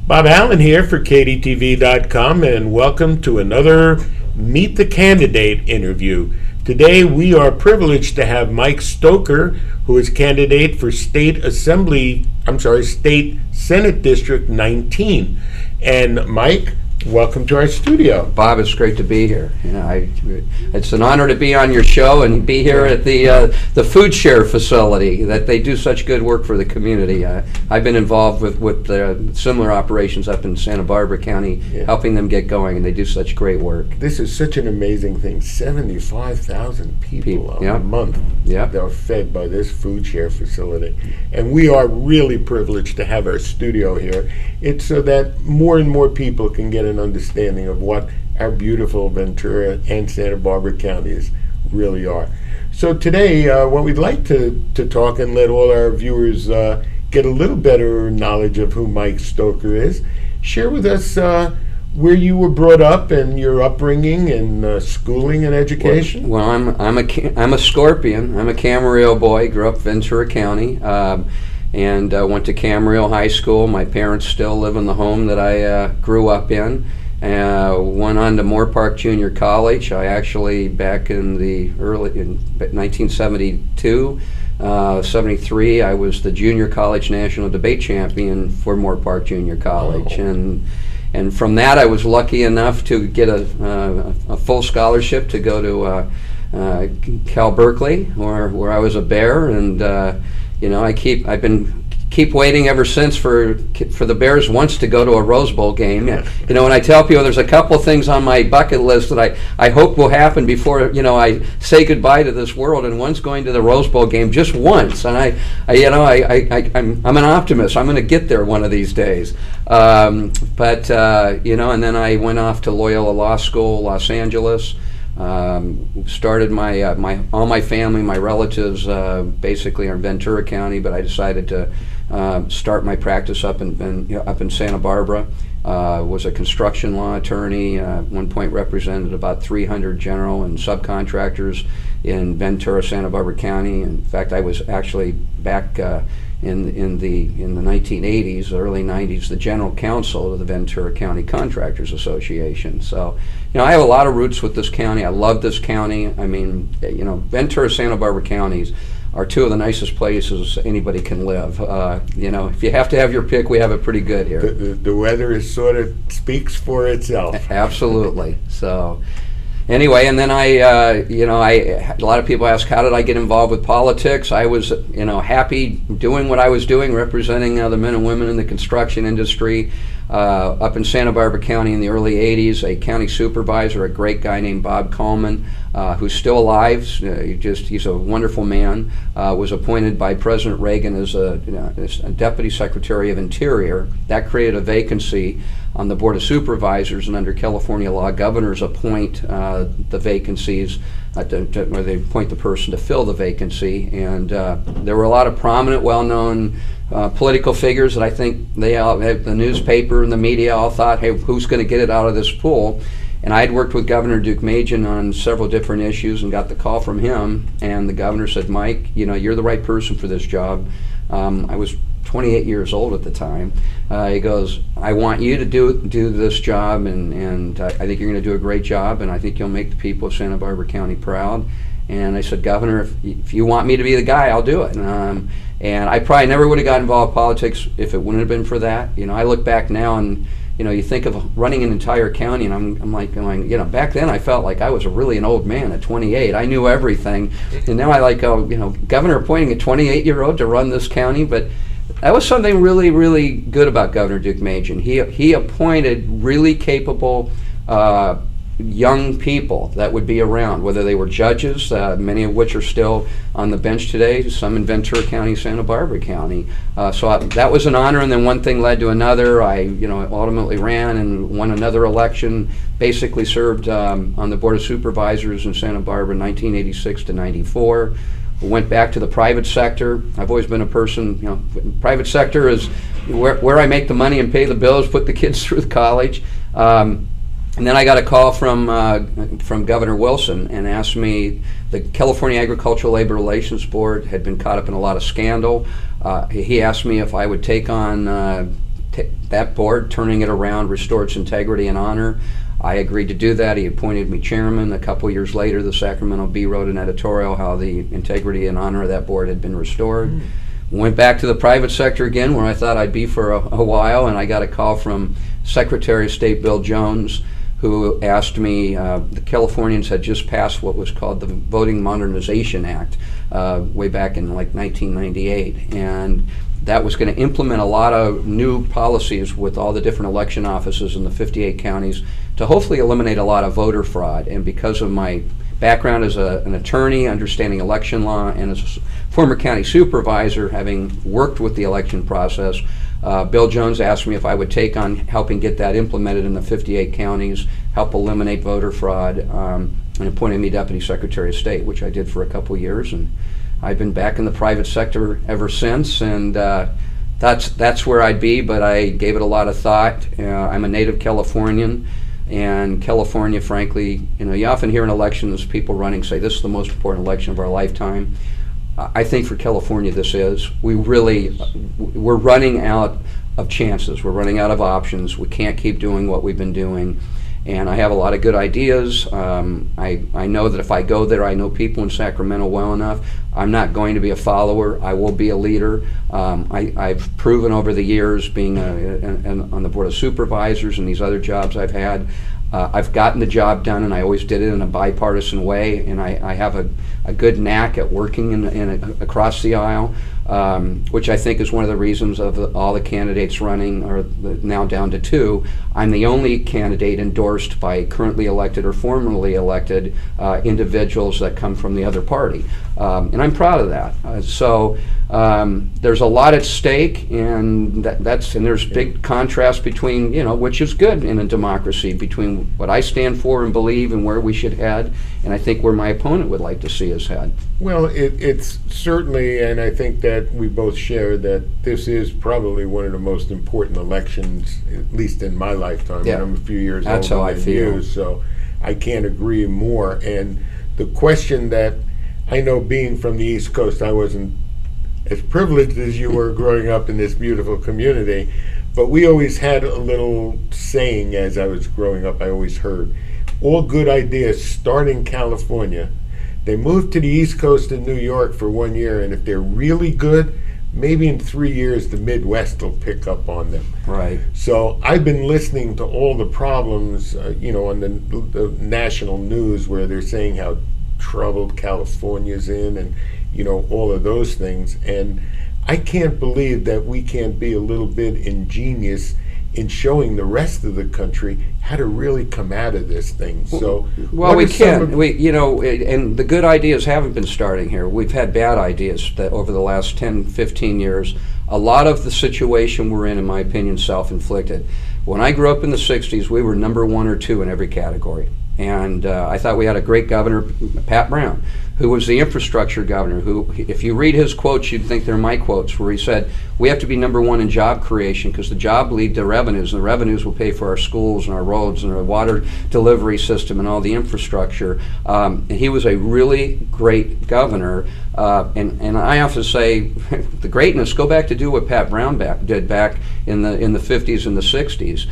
Bob Allen here for KDTV.com, and welcome to another Meet the Candidate interview. Today we are privileged to have Mike Stoker, who is candidate for State Senate District 19. And Mike, welcome to our studio. Bob, it's great to be here. It's an honor to be on your show and be here at the food share facility. That they do such good work for the community. I've been involved with similar operations up in Santa Barbara County, helping them get going, and they do such great work. This is such an amazing thing. 75,000 people a month that are fed by this food share facility, and we are really privileged to have our studio here. It's so that more and more people can get an understanding of what our beautiful Ventura and Santa Barbara counties really are. So today, what we'd like to talk and let all our viewers get a little better knowledge of who Mike Stoker is. Share with us where you were brought up and your upbringing and schooling and education. Well, I'm a Scorpion. I'm a Camarillo boy. Grew up Ventura County. And went to Camarillo High School. My parents still live in the home that I grew up in. Went on to Moore Park Junior College. I actually, back in 1972, 73, I was the Junior College National Debate Champion for Moore Park Junior College. And from that, I was lucky enough to get a full scholarship to go to Cal Berkeley, where I was a Bear, and I've been waiting ever since for the Bears once to go to a Rose Bowl game. When I tell people there's a couple things on my bucket list that I hope will happen before I say goodbye to this world, and one's going to the Rose Bowl game just once. And I'm an optimist. I'm going to get there one of these days. And then I went off to Loyola Law School, Los Angeles. Started all my family, my relatives, basically are in Ventura County, but I decided to start my practice up in Santa Barbara. Was a construction law attorney. At one point represented about 300 general and subcontractors in Ventura, Santa Barbara County. In fact, I was actually back in the 1980s, early 90s, the general counsel of the Ventura County Contractors Association. So, I have a lot of roots with this county. I love this county. I mean, Ventura, Santa Barbara counties are two of the nicest places anybody can live. If you have to have your pick, we have it pretty good here. The weather is sort of speaks for itself. Absolutely. So. Anyway, and then a lot of people ask, how did I get involved with politics? I was, happy doing what I was doing, representing the men and women in the construction industry up in Santa Barbara County in the early 80s. A county supervisor, a great guy named Bob Coleman, who's still alive. He's a wonderful man. Was appointed by President Reagan as a Deputy Secretary of Interior. That created a vacancy on the Board of Supervisors, and under California law, governors appoint the vacancies, where they appoint the person to fill the vacancy. And there were a lot of prominent, well-known political figures that I think the newspaper and the media all thought, hey, who's going to get it out of this pool? And I had worked with Governor Duke Majan on several different issues and got the call from him, and the governor said, Mike, you're the right person for this job. I was 28 years old at the time. He goes, I want you to do this job, and I think you're going to do a great job, and I think you'll make the people of Santa Barbara County proud. And I said, Governor, if you want me to be the guy, I'll do it. And I probably never would have got involved in politics if it wouldn't have been for that. I look back now and you think of running an entire county, and I'm like going, back then I felt like I was really an old man at 28. I knew everything, and now I Governor appointing a 28-year-old to run this county. But that was something really, really good about Governor Duke Majan. He appointed really capable young people that would be around, whether they were judges, many of which are still on the bench today, some in Ventura County, Santa Barbara County. So that was an honor, and then one thing led to another. I ultimately ran and won another election, basically served on the Board of Supervisors in Santa Barbara 1986 to 94. Went back to the private sector. I've always been a person, private sector is where I make the money and pay the bills, put the kids through college. And then I got a call from Governor Wilson and asked me, the California Agricultural Labor Relations Board had been caught up in a lot of scandal. He asked me if I would take that board, turning it around, restore its integrity and honor. I agreed to do that. He appointed me chairman. A couple years later, the Sacramento Bee wrote an editorial how the integrity and honor of that board had been restored. Went back to the private sector again, where I thought I'd be for a while, and I got a call from Secretary of State Bill Jones, who asked me, the Californians had just passed what was called the Voting Modernization Act way back in like 1998, and that was going to implement a lot of new policies with all the different election offices in the 58 counties to hopefully eliminate a lot of voter fraud. And because of my background as an attorney, understanding election law, and as a former county supervisor, having worked with the election process, Bill Jones asked me if I would take on helping get that implemented in the 58 counties, help eliminate voter fraud, and appointed me Deputy Secretary of State, which I did for a couple years. And I've been back in the private sector ever since, and that's where I'd be, but I gave it a lot of thought. I'm a native Californian, and California, frankly, you often hear in elections people running say this is the most important election of our lifetime. I think for California this is. We're running out of chances. We're running out of options. We can't keep doing what we've been doing. And I have a lot of good ideas. I know that if I go there, I know people in Sacramento well enough. I'm not going to be a follower. I will be a leader. I've proven over the years, being on the Board of Supervisors and these other jobs I've had, I've gotten the job done, and I always did it in a bipartisan way, and I have a good knack at working across the aisle, which I think is one of the reasons of all the candidates running are now down to 2. I'm the only candidate endorsed by currently elected or formerly elected individuals that come from the other party, and I'm proud of that. So there's a lot at stake, and there's big contrast between, which is good in a democracy, between what I stand for and believe and where we should head, and I think where my opponent would like to see us head. Well, it's certainly, and I think that we both share that this is probably one of the most important elections, at least in my lifetime. Yeah. And I'm a few years That's older how I than feel. you, so I can't agree more. And the question that I know, being from the East Coast, I wasn't as privileged as you were growing up in this beautiful community, but we always had a little saying as I was growing up. I always heard, all good ideas start in California. They move to the East Coast in New York for 1 year, and if they're really good, maybe in 3 years the Midwest will pick up on them. Right. So I've been listening to all the problems, on the national news, where they're saying how troubled California's in, and all of those things. And I can't believe that we can't be a little bit ingenious in showing the rest of the country how to really come out of this thing. So, well, we can. And the good ideas haven't been starting here. We've had bad ideas that over the last 10, 15 years. A lot of the situation we're in my opinion, self-inflicted. When I grew up in the 60s, we were number 1 or 2 in every category. And I thought we had a great governor, Pat Brown, who was the infrastructure governor, who, if you read his quotes, you'd think they're my quotes, where he said, we have to be number 1 in job creation because the job lead to revenues, and the revenues will pay for our schools and our roads and our water delivery system and all the infrastructure. And he was a really great governor. And I often say, the greatness, go back to do what Pat Brown did back in the 50s and the 60s.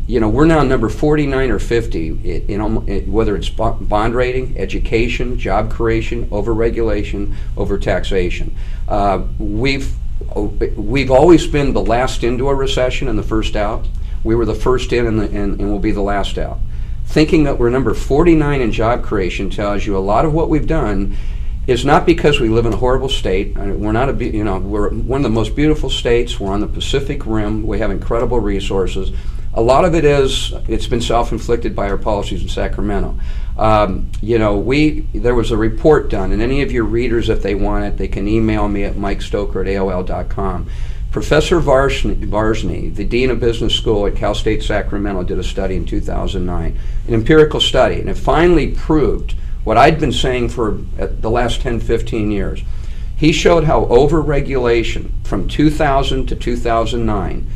We're now number 49 or 50 whether it's bond rating, education, job creation, over-regulation, over-taxation. We've always been the last into a recession and the first out. We were the first in and we'll be the last out. Thinking that we're number 49 in job creation tells you a lot of what we've done is not because we live in a horrible state. We're not we're one of the most beautiful states. We're on the Pacific Rim. We have incredible resources. A lot of it's been self-inflicted by our policies in Sacramento. There was a report done, and any of your readers, if they want it, they can email me at mikestoker@aol.com. Professor Varsny, the Dean of Business School at Cal State Sacramento, did a study in 2009, an empirical study, and it finally proved what I'd been saying for the last 10, 15 years. He showed how over-regulation from 2000 to 2009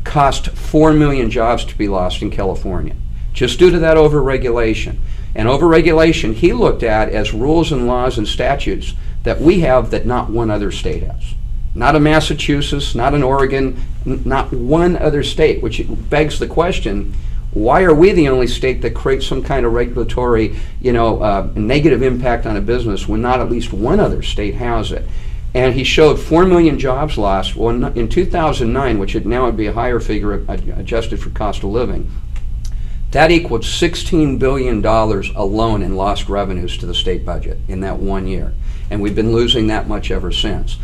cost 4 million jobs to be lost in California, just due to that over-regulation. And over-regulation he looked at as rules and laws and statutes that we have that not one other state has. not a Massachusetts, not an Oregon, not one other state, which begs the question, why are we the only state that creates some kind of regulatory, negative impact on a business when not at least one other state has it? And he showed 4 million jobs lost. Well, in 2009, which now would be a higher figure adjusted for cost of living, that equaled $16 billion alone in lost revenues to the state budget in that 1 year. And we've been losing that much ever since.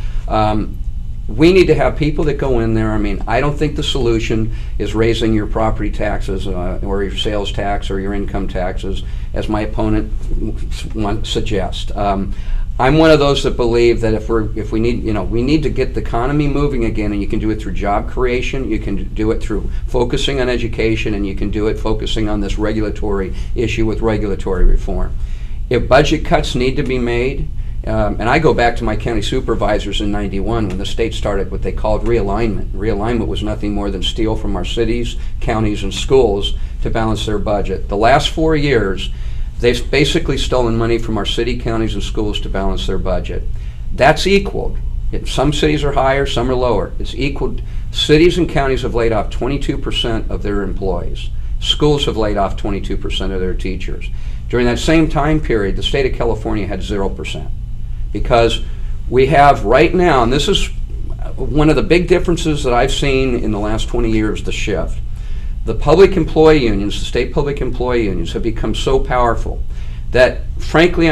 We need to have people that go in there. I mean, I don't think the solution is raising your property taxes or your sales tax or your income taxes, as my opponent suggests. I'm one of those that believe that if we need to get the economy moving again, and you can do it through job creation, you can do it through focusing on education, and you can do it focusing on this regulatory issue with regulatory reform. If budget cuts need to be made, and I go back to my county supervisors in '91 when the state started what they called realignment. Realignment was nothing more than steal from our cities, counties, and schools to balance their budget. The last 4 years, they've basically stolen money from our city, counties, and schools to balance their budget. That's equaled. Some cities are higher, some are lower. It's equaled. Cities and counties have laid off 22% of their employees. Schools have laid off 22% of their teachers. During that same time period, the state of California had 0%. Because we have right now, and this is one of the big differences that I've seen in the last 20 years, the shift. The public employee unions, the state public employee unions, have become so powerful that, frankly,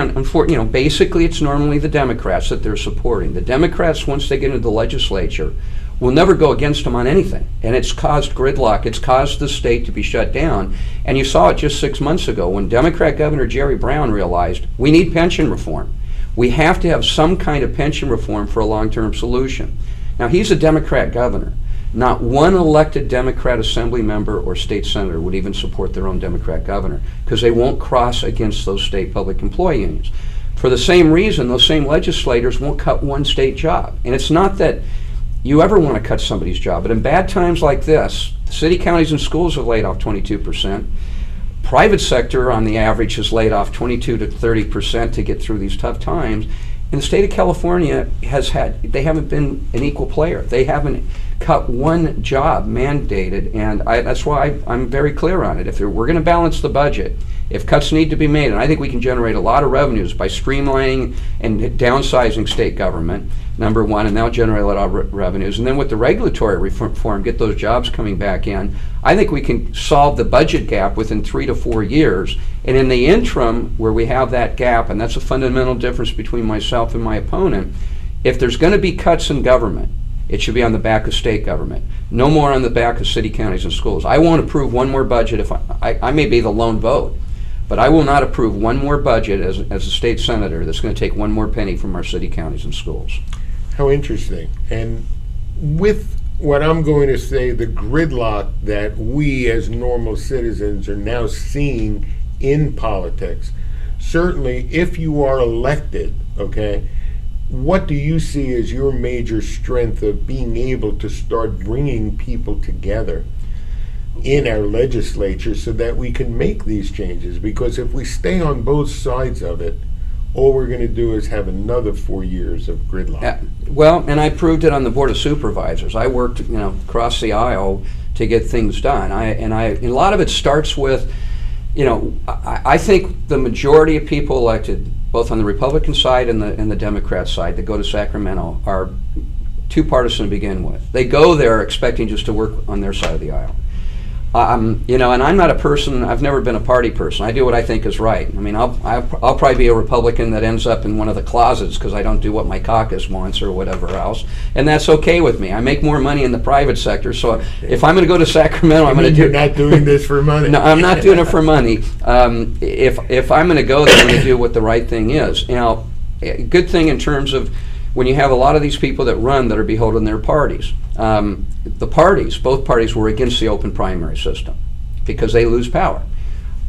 basically it's normally the Democrats that they're supporting. The Democrats, once they get into the legislature, will never go against them on anything. And it's caused gridlock. It's caused the state to be shut down. And you saw it just 6 months ago when Democrat Governor Jerry Brown realized we need pension reform. We have to have some kind of pension reform for a long-term solution. Now, he's a Democrat governor. Not one elected Democrat assembly member or state senator would even support their own Democrat governor because they won't cross against those state public employee unions. For the same reason, those same legislators won't cut one state job. And it's not that you ever want to cut somebody's job, but in bad times like this, city, counties, and schools have laid off 22%. Private sector, on the average, has laid off 22 to 30% to get through these tough times. And the state of California they haven't been an equal player. They haven't cut one job mandated, and that's why I'm very clear on it. If we're going to balance the budget, if cuts need to be made, and I think we can generate a lot of revenues by streamlining and downsizing state government, number one, and that'll generate a lot of revenues. And then with the regulatory reform, get those jobs coming back in, I think we can solve the budget gap within 3 to 4 years. And in the interim, where we have that gap, and that's a fundamental difference between myself and my opponent, if there's going to be cuts in government, it should be on the back of state government. No more on the back of city, counties, and schools. I won't approve one more budget if I may be the lone vote, but I will not approve one more budget as a state senator that's going to take one more penny from our city, counties, and schools. How interesting. And with what I'm going to say, the gridlock that we as normal citizens are now seeing in politics, certainly if you are elected, okay, what do you see as your major strength of being able to start bringing people together in our legislature so that we can make these changes? Because if we stay on both sides of it, all we're going to do is have another 4 years of gridlock. Well, and I proved it on the Board of Supervisors. I worked, across the aisle to get things done. And a lot of it starts with, I think the majority of people elected, both on the Republican side and the Democrat side, that go to Sacramento are too partisan to begin with. They go there expecting just to work on their side of the aisle. And I'm not a person, I've never been a party person. I do what I think is right. I mean, I'll probably be a Republican that ends up in one of the closets because I don't do what my caucus wants or whatever else. And that's okay with me. I make more money in the private sector, so if I'm going to go to Sacramento, I'm going to do... You're not doing this for money. No, I'm not doing it for money. If I'm going to go there, I'm going to do what the right thing is. Now, a good thing in terms of when you have a lot of these people that run that are beholden to their parties. Both parties were against the open primary system because they lose power.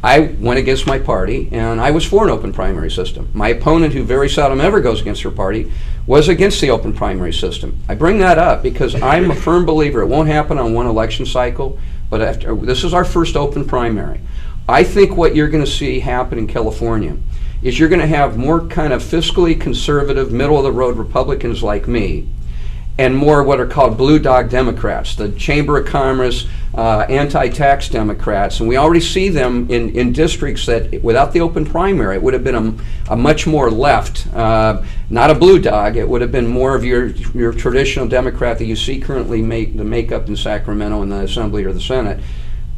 I went against my party, and I was for an open primary system. My opponent, who very seldom ever goes against her party, was against the open primary system. I bring that up because I'm a firm believer it won't happen on one election cycle, but this is our first open primary. I think what you're going to see happen in California is you're going to have more kind of fiscally conservative, middle-of-the-road Republicans like me and more what are called blue dog Democrats, the Chamber of Commerce, anti-tax Democrats. And we already see them in districts that without the open primary, it would have been a much more left, not a blue dog. It would have been more of your traditional Democrat that you see currently the makeup in Sacramento in the Assembly or the Senate.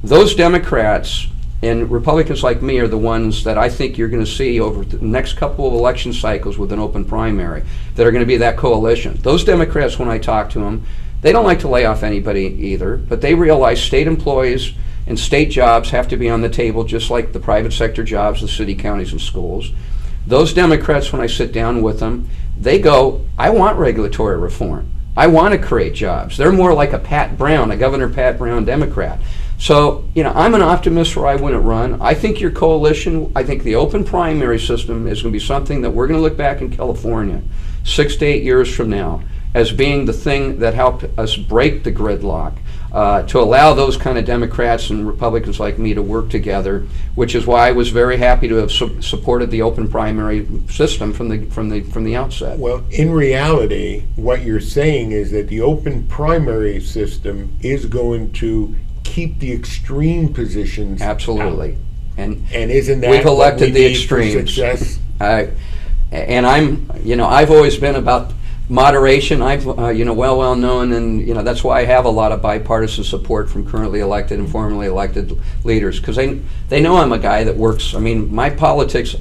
Those Democrats and Republicans like me are the ones that I think you're going to see over the next couple of election cycles with an open primary that are going to be that coalition. Those Democrats, when I talk to them, they don't like to lay off anybody either, but they realize state employees and state jobs have to be on the table just like the private sector jobs, the city, counties, and schools. Those Democrats, when I sit down with them, they go, I want regulatory reform. I want to create jobs. They're more like a Pat Brown, a Governor Pat Brown Democrat. So, I'm an optimist where I wouldn't run. I think your coalition, I think the open primary system is going to be something that we're going to look back in California 6 to 8 years from now as being the thing that helped us break the gridlock, to allow those kind of Democrats and Republicans like me to work together, which is why I was very happy to have supported the open primary system from the outset. Well, in reality, what you're saying is that the open primary system is going to keep the extreme positions absolutely out. And isn't that we've elected what we the need extremes for success? And I've always been about moderation. I've well known, and that's why I have a lot of bipartisan support from currently elected and formerly elected leaders, because they know I'm a guy that works. My politics,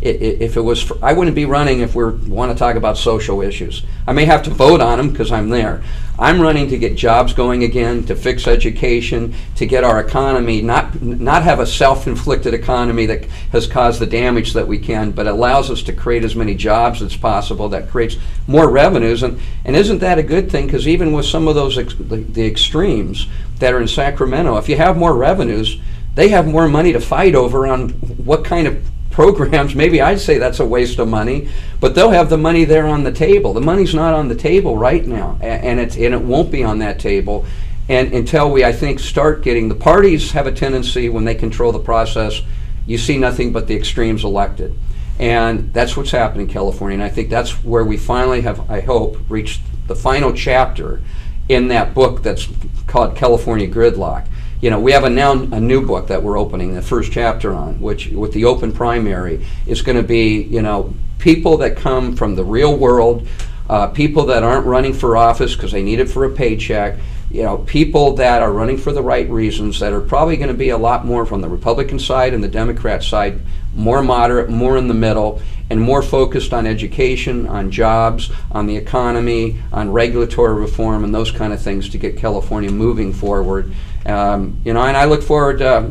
if it was I wouldn't be running if we want to talk about social issues. I may have to vote on them because I'm there. I'm running to get jobs going again, to fix education, to get our economy, not have a self-inflicted economy that has caused the damage that we can, but allows us to create as many jobs as possible, that creates more revenues. And isn't that a good thing? Because even with some of those the extremes that are in Sacramento, if you have more revenues, they have more money to fight over on what kind of programs. Maybe I'd say that's a waste of money, but they'll have the money there on the table. The money's not on the table right now, and it won't be on that table, and until we, I think, start getting the parties have a tendency when they control the process, you see nothing but the extremes elected, and that's what's happened in California. And I think that's where we finally have, I hope, reached the final chapter in that book that's called California Gridlock. We have a new book that we're opening, the first chapter on, which with the open primary is going to be, people that come from the real world, people that aren't running for office because they need it for a paycheck, people that are running for the right reasons, that are probably going to be a lot more from the Republican side and the Democrat side, more moderate, more in the middle, and more focused on education, on jobs, on the economy, on regulatory reform, and those kind of things to get California moving forward. And I look forward to,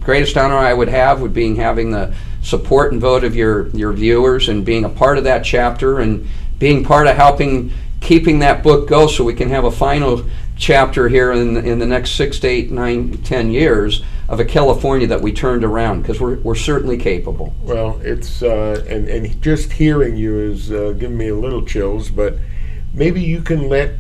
greatest honor I would have would be having the support and vote of your viewers, and being a part of that chapter, and being part of helping keeping that book go so we can have a final chapter here in the next 6 to 8, 9, 10 years of a California that we turned around, because we're certainly capable. Well, it's and just hearing you is giving me a little chills, but maybe you can let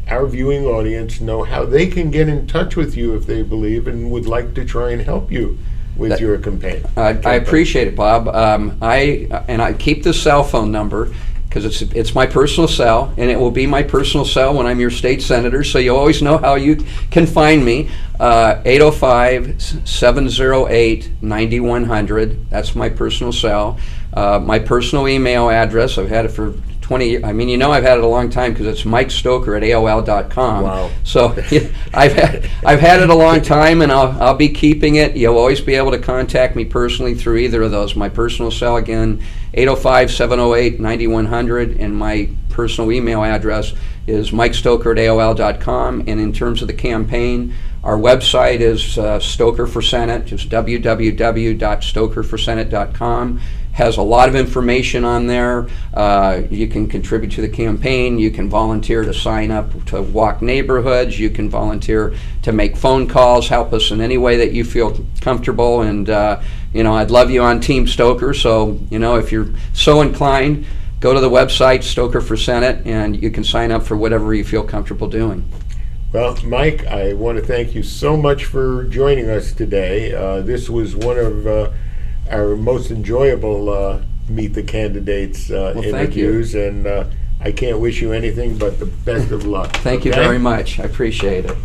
our viewing audience know how they can get in touch with you if they believe and would like to try and help you with your campaign. I appreciate it, Bob. I keep the cell phone number because it's my personal cell, and it will be my personal cell when I'm your state senator, so you always know how you can find me. 805-708-9100. That's my personal cell. My personal email address, I've had it for 20 years. I've had it a long time because it's MikeStoker@AOL.com. Wow. So I've had it a long time, and I'll be keeping it. You'll always be able to contact me personally through either of those. My personal cell, again, 805-708-9100, and my personal email address is MikeStoker@AOL.com. And in terms of the campaign, our website is Stoker for Senate, just www.stokerforsenate.com. Has a lot of information on there. You can contribute to the campaign. You can volunteer to sign up to walk neighborhoods. You can volunteer to make phone calls, help us in any way that you feel comfortable. And I'd love you on Team Stoker. So if you're so inclined, go to the website Stoker for Senate, and you can sign up for whatever you feel comfortable doing. Well, Mike, I want to thank you so much for joining us today. This was one of our most enjoyable Meet the Candidates interviews, and I can't wish you anything but the best of luck. Thank you okay? very much. I appreciate it.